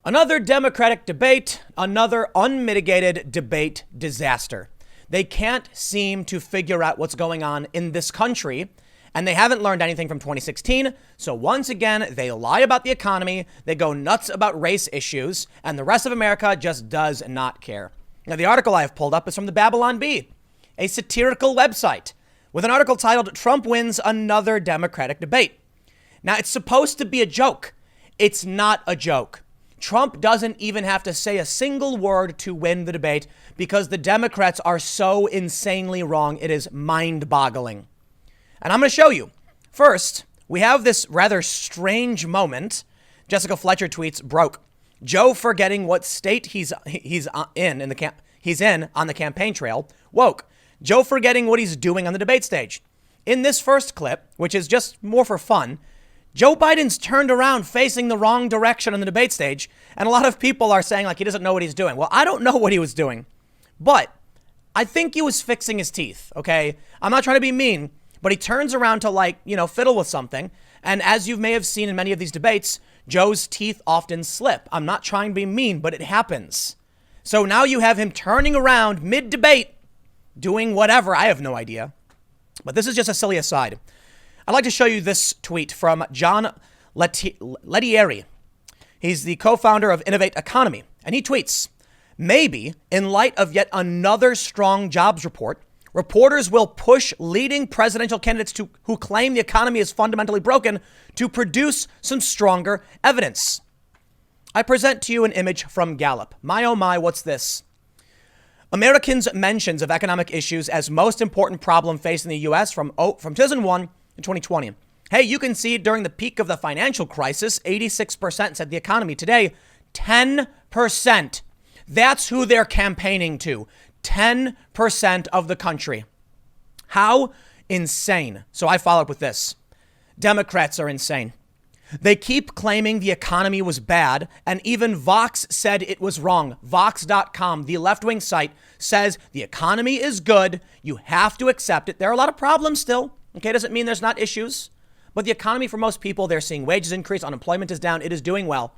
Another Democratic debate, another unmitigated debate disaster. They can't seem to figure out what's going on in this country, and they haven't learned anything from 2016. So once again, they lie about the economy, they go nuts about race issues, and the rest of America just does not care. Now, the article I have pulled up is from the Babylon Bee, a satirical website, with an article titled "Trump Wins Another Democratic Debate." Now, it's supposed to be a joke. It's not a joke. Trump doesn't even have to say a single word to win the debate because the Democrats are so insanely wrong. It is mind-boggling. And I'm going to show you. First, we have this rather strange moment. Jessica Fletcher tweets, broke. Joe forgetting what state he's in on the campaign trail. Woke. Joe forgetting what he's doing on the debate stage. In this first clip, which is just more for fun, Joe Biden's turned around facing the wrong direction on the debate stage, and a lot of people are saying like he doesn't know what he's doing. Well, I don't know what he was doing, but I think he was fixing his teeth, okay? I'm not trying to be mean, but he turns around to fiddle with something, and as you may have seen in many of these debates, Joe's teeth often slip. I'm not trying to be mean, but it happens. So now you have him turning around mid-debate, doing whatever, I have no idea. But this is just a silly aside. I'd like to show you this tweet from John Lettieri. He's the co-founder of Innovate Economy, and he tweets, maybe in light of yet another strong jobs report, reporters will push leading presidential candidates who claim the economy is fundamentally broken to produce some stronger evidence. I present to you an image from Gallup. My, oh my, what's this? Americans' mentions of economic issues as most important problem facing the U.S. from 2001 to 2020. Hey, you can see during the peak of the financial crisis, 86% said the economy. Today, 10%. That's who they're campaigning to. 10% of the country. How insane. So I follow up with this. Democrats are insane. They keep claiming the economy was bad, and even Vox said it was wrong. Vox.com, the left-wing site, says the economy is good. You have to accept it. There are a lot of problems still. Okay, doesn't mean there's not issues. But the economy for most people, they're seeing wages increase, unemployment is down, it is doing well.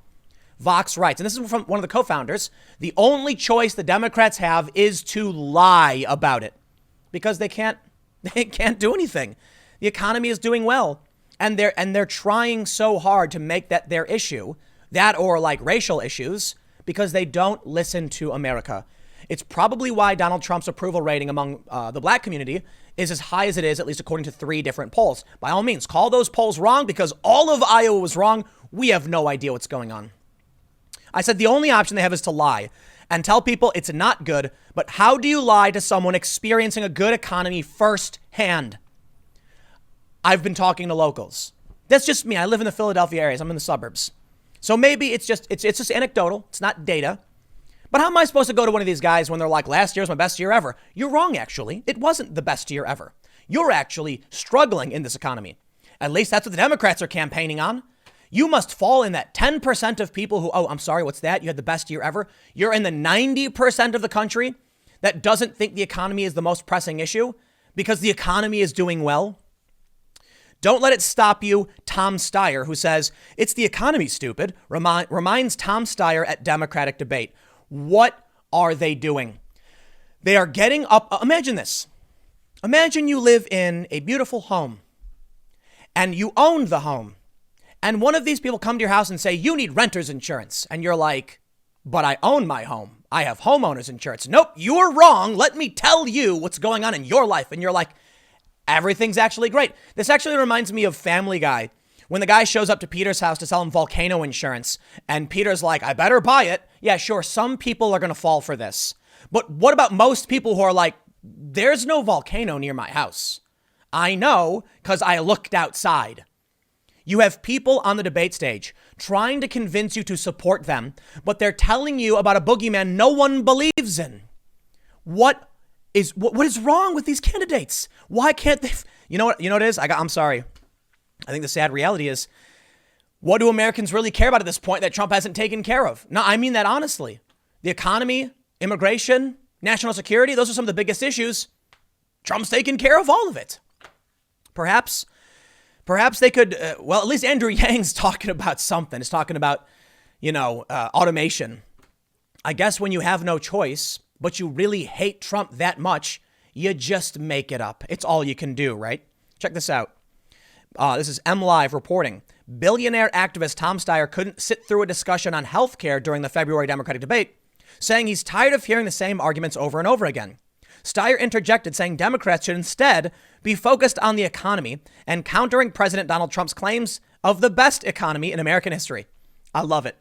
Vox writes, and this is from one of the co-founders, the only choice the Democrats have is to lie about it because they can't do anything. The economy is doing well, and they're trying so hard to make that their issue, that or like racial issues, because they don't listen to America. It's probably why Donald Trump's approval rating among the black community is as high as it is, at least according to 3 different polls. By all means, call those polls wrong because all of Iowa was wrong. We have no idea what's going on. I said the only option they have is to lie and tell people it's not good. But how do you lie to someone experiencing a good economy firsthand? I've been talking to locals. That's just me. I live in the Philadelphia area. I'm in the suburbs. So maybe it's just anecdotal. It's not data. But how am I supposed to go to one of these guys when they're like, last year was my best year ever? You're wrong, actually. It wasn't the best year ever. You're actually struggling in this economy. At least that's what the Democrats are campaigning on. You must fall in that 10% of people who, oh, I'm sorry, what's that? You had the best year ever. You're in the 90% of the country that doesn't think the economy is the most pressing issue because the economy is doing well. Don't let it stop you, Tom Steyer, who says, it's the economy, stupid, reminds Tom Steyer at Democratic debate. What are they doing? They are getting up. Imagine this. Imagine you live in a beautiful home and you own the home. And one of these people come to your house and say, you need renter's insurance. And you're like, but I own my home. I have homeowner's insurance. Nope, you're wrong. Let me tell you what's going on in your life. And you're like, everything's actually great. This actually reminds me of Family Guy. When the guy shows up to Peter's house to sell him volcano insurance and Peter's like, I better buy it. Yeah, sure. Some people are going to fall for this. But what about most people who are like, there's no volcano near my house? I know because I looked outside. You have people on the debate stage trying to convince you to support them, but they're telling you about a boogeyman no one believes in. What is wrong with these candidates? Why can't they? You know what it is? I'm sorry. I think the sad reality is, what do Americans really care about at this point that Trump hasn't taken care of? No, I mean that honestly. The economy, immigration, national security, those are some of the biggest issues. Trump's taken care of all of it. Perhaps they could, at least Andrew Yang's talking about something. He's talking about, automation. I guess when you have no choice, but you really hate Trump that much, you just make it up. It's all you can do, right? Check this out. This is MLive reporting. Billionaire activist Tom Steyer couldn't sit through a discussion on healthcare during the February Democratic debate, saying he's tired of hearing the same arguments over and over again. Steyer interjected, saying Democrats should instead be focused on the economy and countering President Donald Trump's claims of the best economy in American history. I love it.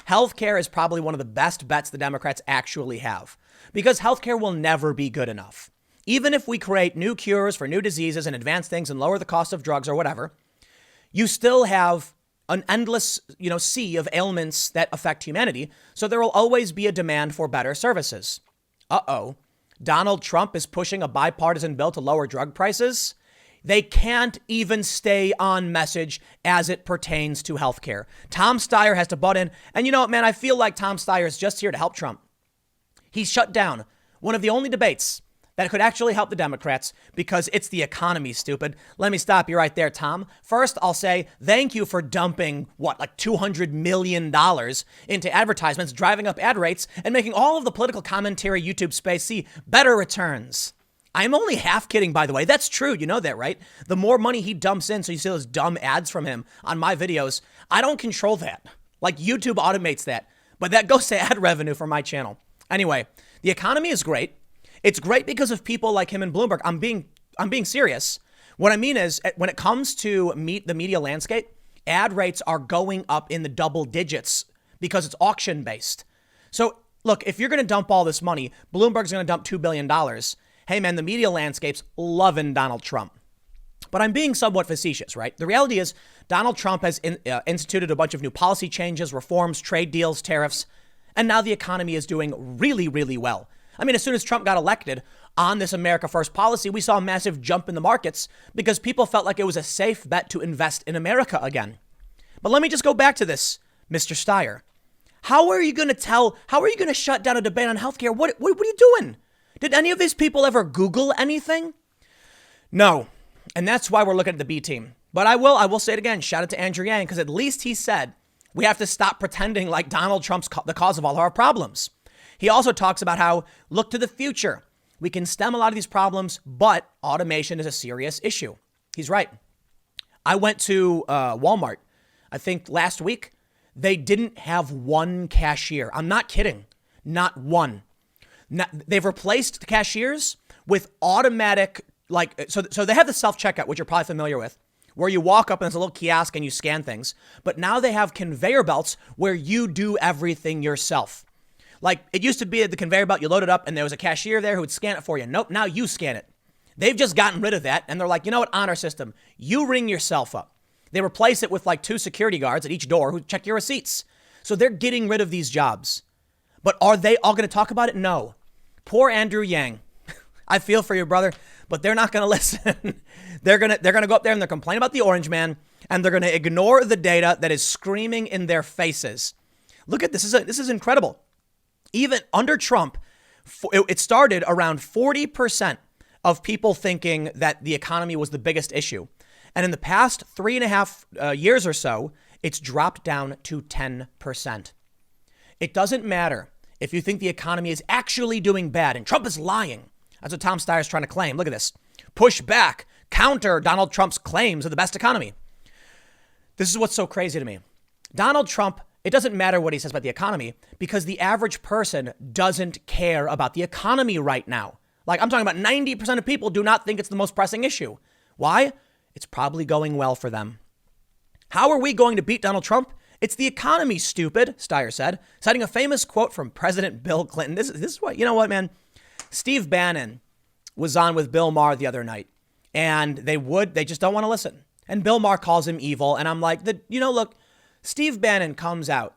Healthcare is probably one of the best bets the Democrats actually have, because healthcare will never be good enough. Even if we create new cures for new diseases and advance things and lower the cost of drugs or whatever, you still have an endless, sea of ailments that affect humanity. So there will always be a demand for better services. Donald Trump is pushing a bipartisan bill to lower drug prices. They can't even stay on message as it pertains to healthcare. Tom Steyer has to butt in. And you know what, man? I feel like Tom Steyer is just here to help Trump. He's shut down one of the only debates that could actually help the Democrats because it's the economy, stupid. Let me stop you right there, Tom. First, I'll say thank you for dumping, $200 million into advertisements, driving up ad rates, and making all of the political commentary YouTube space see better returns. I'm only half kidding, by the way. That's true. You know that, right? The more money he dumps in, so you see those dumb ads from him on my videos, I don't control that. YouTube automates that. But that goes to ad revenue for my channel. Anyway, the economy is great. It's great because of people like him and Bloomberg. I'm being serious. What I mean is, when it comes to the media landscape, ad rates are going up in the double digits because it's auction based. So look, if you're going to dump all this money, Bloomberg's going to dump $2 billion. Hey man, the media landscape's loving Donald Trump. But I'm being somewhat facetious, right? The reality is Donald Trump has instituted a bunch of new policy changes, reforms, trade deals, tariffs, and now the economy is doing really, really well. I mean, as soon as Trump got elected on this America First policy, we saw a massive jump in the markets because people felt like it was a safe bet to invest in America again. But let me just go back to this, Mr. Steyer. How are you going to shut down a debate on healthcare? What are you doing? Did any of these people ever Google anything? No. And that's why we're looking at the B team. But I will say it again. Shout out to Andrew Yang, because at least he said we have to stop pretending like Donald Trump's the cause of all our problems. He also talks about how, look to the future. We can stem a lot of these problems, but automation is a serious issue. He's right. I went to Walmart, I think last week. They didn't have one cashier. I'm not kidding. Not one. They've replaced the cashiers with automatic, so they have the self-checkout, which you're probably familiar with, where you walk up and there's a little kiosk and you scan things. But now they have conveyor belts where you do everything yourself. It used to be at the conveyor belt, you load it up and there was a cashier there who would scan it for you. Nope, now you scan it. They've just gotten rid of that. And they're like, you know what, honor system, you ring yourself up. They replace it with 2 security guards at each door who check your receipts. So they're getting rid of these jobs. But are they all going to talk about it? No. Poor Andrew Yang. I feel for you, brother, but they're not going to listen. They're going to go up there and they're complaining about the orange man, and they're going to ignore the data that is screaming in their faces. Look at this. This is incredible. Even under Trump, it started around 40% of people thinking that the economy was the biggest issue. And in the past 3.5 years or so, it's dropped down to 10%. It doesn't matter if you think the economy is actually doing bad and Trump is lying. That's what Tom Steyer is trying to claim. Look at this. Push back, counter Donald Trump's claims of the best economy. This is what's so crazy to me. Donald Trump, it doesn't matter what he says about the economy because the average person doesn't care about the economy right now. I'm talking about 90% of people do not think it's the most pressing issue. Why? It's probably going well for them. How are we going to beat Donald Trump? It's the economy, stupid, Steyer said, citing a famous quote from President Bill Clinton. This is what, you know what, man? Steve Bannon was on with Bill Maher the other night, and they just don't want to listen. And Bill Maher calls him evil. And I'm like, look, Steve Bannon comes out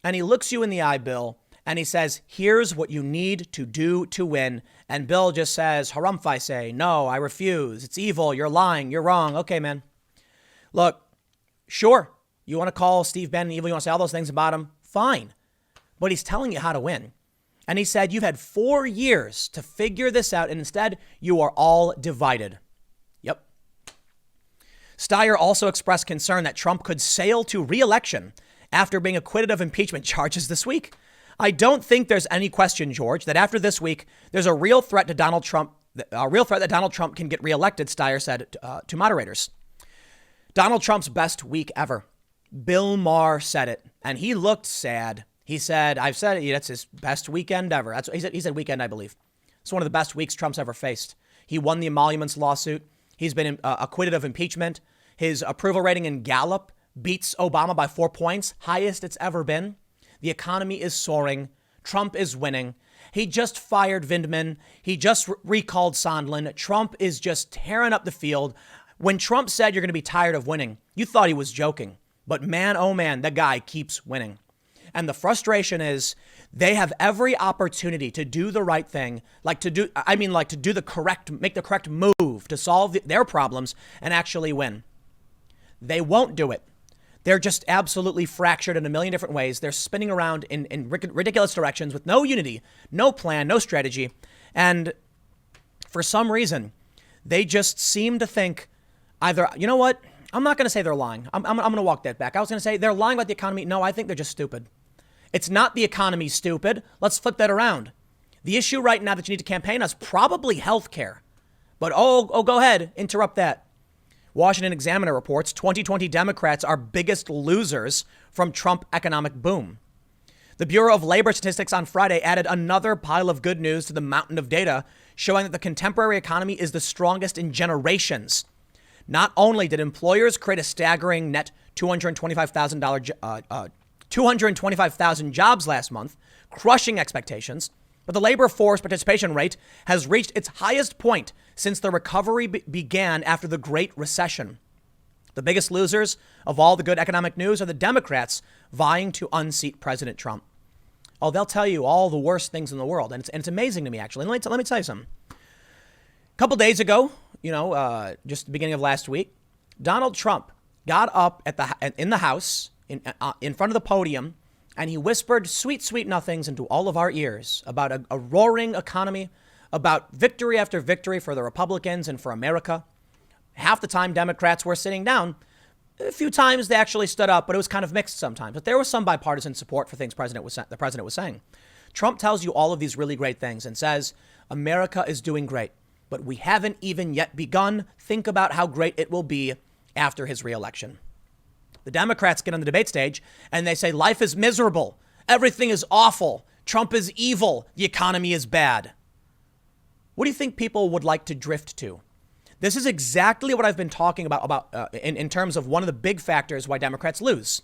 and he looks you in the eye, Bill, and he says, here's what you need to do to win. And Bill just says, harumph, I say, no, I refuse. It's evil. You're lying. You're wrong. Okay, man. Look, sure. You want to call Steve Bannon evil? You want to say all those things about him? Fine. But he's telling you how to win. And he said, you've had 4 years to figure this out. And instead, you are all divided. Yep. Steyer also expressed concern that Trump could sail to re-election after being acquitted of impeachment charges this week. I don't think there's any question, George, that after this week, there's a real threat to Donald Trump, a real threat that Donald Trump can get reelected, Steyer said to moderators. Donald Trump's best week ever. Bill Maher said it, and he looked sad. He said, I've said it, that's his best weekend ever. That's what he said. He said weekend, I believe. It's one of the best weeks Trump's ever faced. He won the emoluments lawsuit. He's been acquitted of impeachment. His approval rating in Gallup beats Obama by 4 points, highest it's ever been. The economy is soaring. Trump is winning. He just fired Vindman. He just recalled Sondland. Trump is just tearing up the field. When Trump said you're going to be tired of winning, you thought he was joking. But man, oh man, the guy keeps winning. And the frustration is they have every opportunity to do the right thing, make the correct move to solve their problems and actually win. They won't do it. They're just absolutely fractured in a million different ways. They're spinning around in ridiculous directions with no unity, no plan, no strategy. And for some reason, they just seem to think either, you know what? I'm not going to say they're lying. I'm going to walk that back. I was going to say they're lying about the economy. No, I think they're just stupid. It's not the economy stupid. Let's flip that around. The issue right now that you need to campaign on is probably healthcare. But go ahead, interrupt that. Washington Examiner reports 2020 Democrats are biggest losers from Trump economic boom. The Bureau of Labor Statistics on Friday added another pile of good news to the mountain of data, showing that the contemporary economy is the strongest in generations. Not only did employers create a staggering net 225,000 jobs last month, crushing expectations, but the labor force participation rate has reached its highest point since the recovery began after the Great Recession. The biggest losers of all the good economic news are the Democrats vying to unseat President Trump. Oh, they'll tell you all the worst things in the world. And it's amazing to me, actually. Let me tell you something. A couple days ago, just the beginning of last week, Donald Trump got up in the House, in front of the podium, and he whispered sweet, sweet nothings into all of our ears about a roaring economy, about victory after victory for the Republicans and for America. Half the time, Democrats were sitting down. A few times they actually stood up, but it was kind of mixed sometimes. But there was some bipartisan support for things the president was saying. Trump tells you all of these really great things and says, America is doing great, but we haven't even yet begun. Think about how great it will be after his reelection. The Democrats get on the debate stage and they say life is miserable. Everything is awful. Trump is evil. The economy is bad. What do you think people would like to drift to? This is exactly what I've been talking about in terms of one of the big factors why Democrats lose.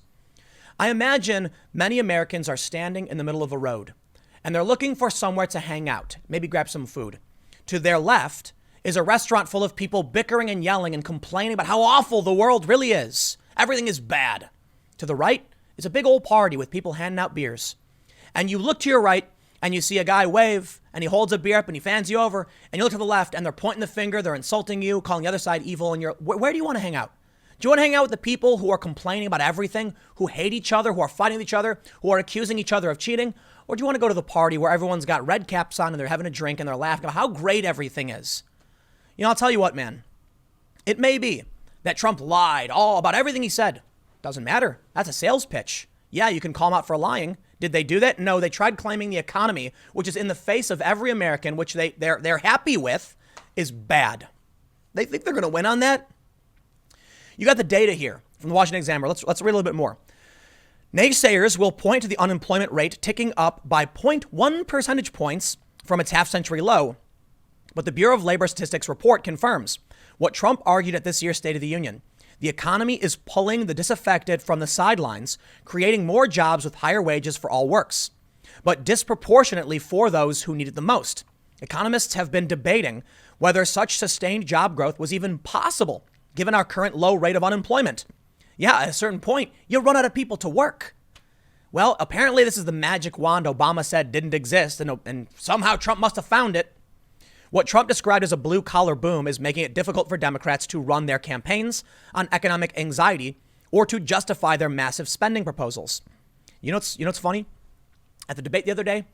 I imagine many Americans are standing in the middle of a road and they're looking for somewhere to hang out, maybe grab some food. To their left is a restaurant full of people bickering and yelling and complaining about how awful the world really is. Everything is bad. To the right is a big old party with people handing out beers. And you look to your right and you see a guy wave and he holds a beer up and he fans you over, and you look to the left and they're pointing the finger, they're insulting you, calling the other side evil, and where do you want to hang out? Do you want to hang out with the people who are complaining about everything, who hate each other, who are fighting with each other, who are accusing each other of cheating? Or do you want to go to the party where everyone's got red caps on and they're having a drink and they're laughing about how great everything is? I'll tell you what, man. It may be that Trump lied all about everything he said. Doesn't matter. That's a sales pitch. Yeah, you can call him out for lying. Did they do that? No, they tried claiming the economy, which is in the face of every American, which they're happy with, is bad. They think they're going to win on that. You got the data here from the Washington Examiner. Let's read a little bit more. Naysayers will point to the unemployment rate ticking up by 0.1 percentage points from its half-century low. But the Bureau of Labor Statistics report confirms what Trump argued at this year's State of the Union. The economy is pulling the disaffected from the sidelines, creating more jobs with higher wages for all works, but disproportionately for those who need it the most. Economists have been debating whether such sustained job growth was even possible, given our current low rate of unemployment. Yeah, at a certain point, you run out of people to work. Well, apparently this is the magic wand Obama said didn't exist, and somehow Trump must have found it. What Trump described as a blue-collar boom is making it difficult for Democrats to run their campaigns on economic anxiety or to justify their massive spending proposals. You know what's funny? At the debate the other day,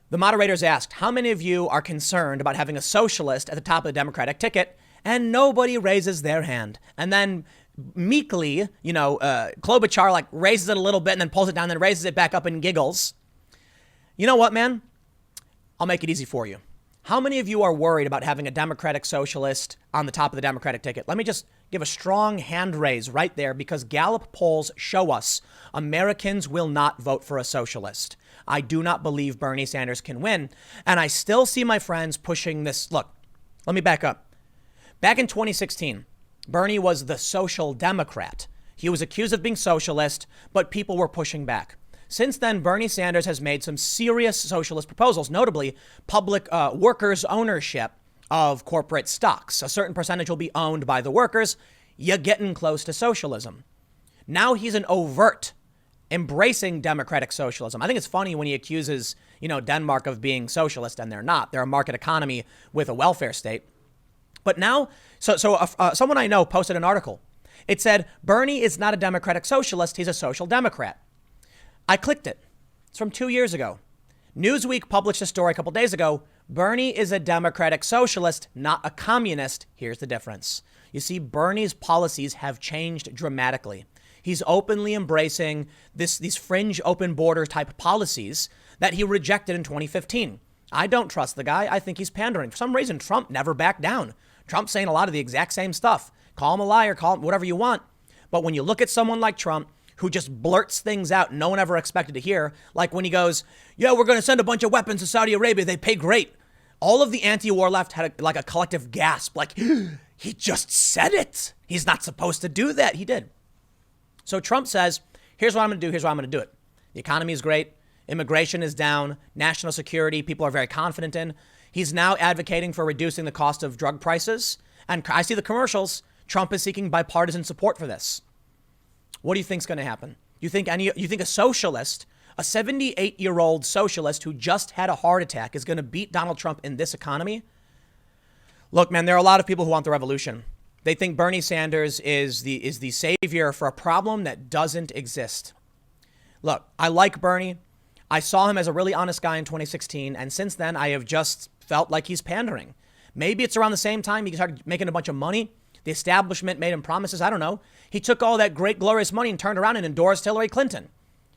the moderators asked, how many of you are concerned about having a socialist at the top of the Democratic ticket? And nobody raises their hand. And then meekly, Klobuchar like raises it a little bit and then pulls it down, then raises it back up and giggles. You know what, man? I'll make it easy for you. How many of you are worried about having a Democratic socialist on the top of the Democratic ticket? Let me just give a strong hand raise right there, because Gallup polls show us Americans will not vote for a socialist. I do not believe Bernie Sanders can win. And I still see my friends pushing this. Look, let me back up. Back in 2016, Bernie was the social democrat. He was accused of being socialist, but people were pushing back. Since then, Bernie Sanders has made some serious socialist proposals, notably public workers' ownership of corporate stocks. A certain percentage will be owned by the workers. You're getting close to socialism. Now he's an overt embracing democratic socialism. I think it's funny when he accuses, Denmark of being socialist, and they're not. They're a market economy with a welfare state. But now, someone I know posted an article. It said, Bernie is not a democratic socialist. He's a social democrat. I clicked it. It's from 2 years ago. Newsweek published a story a couple days ago. Bernie is a democratic socialist, not a communist. Here's the difference. You see, Bernie's policies have changed dramatically. He's openly embracing these fringe open border type policies that he rejected in 2015. I don't trust the guy. I think he's pandering. For some reason, Trump never backed down. Trump's saying a lot of the exact same stuff. Call him a liar, call him whatever you want. But when you look at someone like Trump, who just blurts things out no one ever expected to hear, like when he goes, yeah, we're going to send a bunch of weapons to Saudi Arabia. They pay great. All of the anti-war left had a collective gasp, like, he just said it. He's not supposed to do that. He did. So Trump says, here's what I'm going to do. Here's why I'm going to do it. The economy is great. Immigration is down. National security, people are very confident in. He's now advocating for reducing the cost of drug prices. And I see the commercials. Trump is seeking bipartisan support for this. What do you think is going to happen? You think a socialist, a 78-year-old socialist who just had a heart attack, is going to beat Donald Trump in this economy? Look, man, there are a lot of people who want the revolution. They think Bernie Sanders is the savior for a problem that doesn't exist. Look, I like Bernie. I saw him as a really honest guy in 2016, and since then I have just felt like he's pandering. Maybe it's around the same time he started making a bunch of money. The establishment made him promises. I don't know. He took all that great, glorious money and turned around and endorsed Hillary Clinton.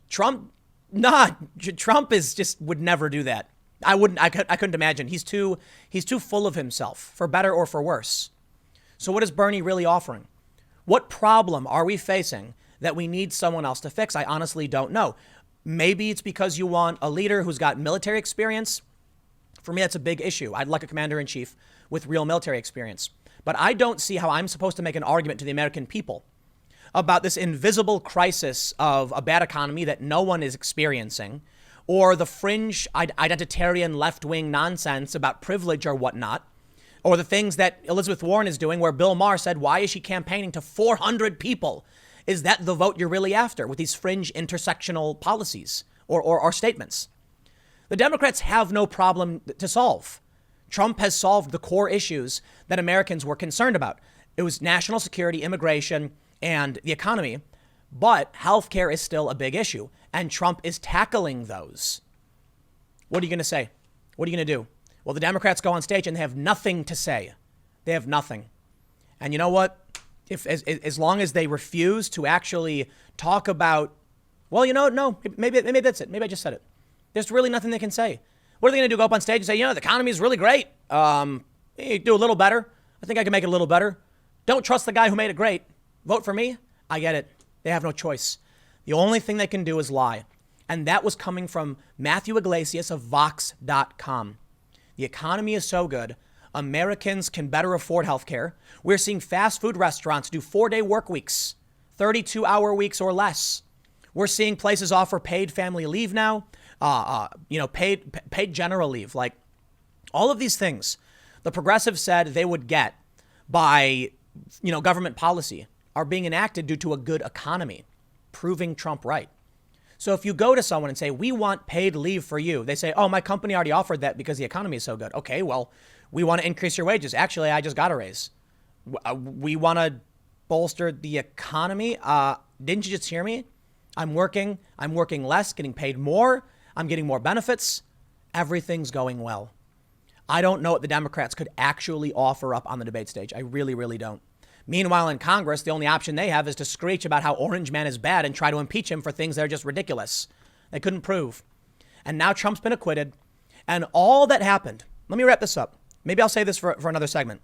Trump would never do that. I couldn't imagine. He's too full of himself, for better or for worse. So what is Bernie really offering? What problem are we facing that we need someone else to fix? I honestly don't know. Maybe it's because you want a leader who's got military experience. For me, that's a big issue. I'd like a commander-in-chief with real military experience. But I don't see how I'm supposed to make an argument to the American people about this invisible crisis of a bad economy that no one is experiencing, or the fringe identitarian left-wing nonsense about privilege or whatnot, or the things that Elizabeth Warren is doing, where Bill Maher said, why is she campaigning to 400 people? Is that the vote you're really after with these fringe intersectional policies or statements? The Democrats have no problem to solve. Trump has solved the core issues that Americans were concerned about. It was national security, immigration, and the economy. But healthcare is still a big issue, and Trump is tackling those. What are you going to say? What are you going to do? Well, the Democrats go on stage and they have nothing to say. They have nothing. And you know what? If as long as they refuse to actually talk about, well, no, maybe that's it. Maybe I just said it. There's really nothing they can say. What are they going to do? Go up on stage and say, the economy is really great. You do a little better. I think I can make it a little better. Don't trust the guy who made it great. Vote for me. I get it. They have no choice. The only thing they can do is lie. And that was coming from Matthew Iglesias of Vox.com. The economy is so good. Americans can better afford healthcare. We're seeing fast food restaurants do 4-day work weeks, 32-hour weeks or less. We're seeing places offer paid family leave now, paid general leave. Like all of these things, the progressives said they would get by, government policy are being enacted due to a good economy, proving Trump right. So if you go to someone and say, we want paid leave for you, they say, oh, my company already offered that because the economy is so good. Okay, well, we want to increase your wages. Actually, I just got a raise. We want to bolster the economy. Didn't you just hear me? I'm working less, getting paid more. I'm getting more benefits. Everything's going well. I don't know what the Democrats could actually offer up on the debate stage. I really, really don't. Meanwhile, in Congress, the only option they have is to screech about how Orange Man is bad and try to impeach him for things that are just ridiculous. They couldn't prove. And now Trump's been acquitted. And all that happened, let me wrap this up. Maybe I'll say this for another segment.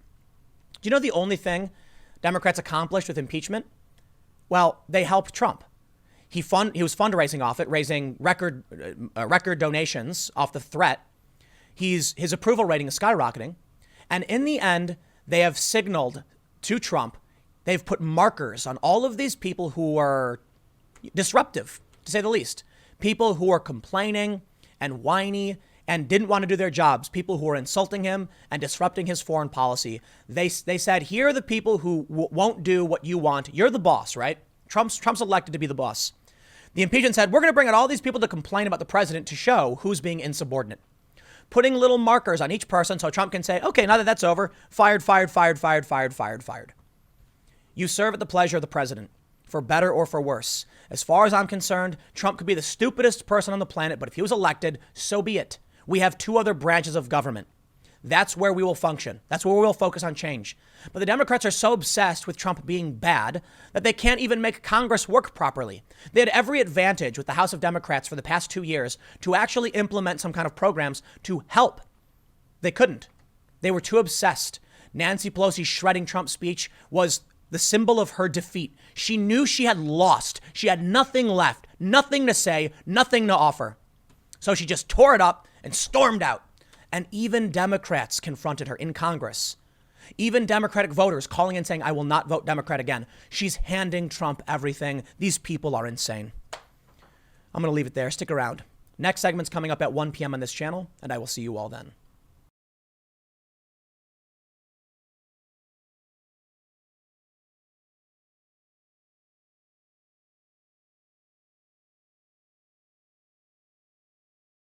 Do you know the only thing Democrats accomplished with impeachment? Well, they helped Trump. He was fundraising off it, raising record donations off the threat. His approval rating is skyrocketing. And in the end, they have signaled to Trump, they've put markers on all of these people who are disruptive, to say the least. People who are complaining and whiny and didn't want to do their jobs. People who are insulting him and disrupting his foreign policy. They said, here are the people who won't do what you want. You're the boss, right? Trump's elected to be the boss. The impeachment said, we're going to bring out all these people to complain about the president to show who's being insubordinate. Putting little markers on each person so Trump can say, okay, now that that's over, fired, fired, fired, fired, fired, fired, fired. You serve at the pleasure of the president, for better or for worse. As far as I'm concerned, Trump could be the stupidest person on the planet, but if he was elected, so be it. We have two other branches of government. That's where we will function. That's where we will focus on change. But the Democrats are so obsessed with Trump being bad that they can't even make Congress work properly. They had every advantage with the House of Democrats for the past 2 years to actually implement some kind of programs to help. They couldn't. They were too obsessed. Nancy Pelosi's shredding Trump speech was the symbol of her defeat. She knew she had lost. She had nothing left, nothing to say, nothing to offer. So she just tore it up and stormed out. And even Democrats confronted her in Congress. Even Democratic voters calling and saying, I will not vote Democrat again. She's handing Trump everything. These people are insane. I'm going to leave it there. Stick around. Next segment's coming up at 1 p.m. on this channel, and I will see you all then.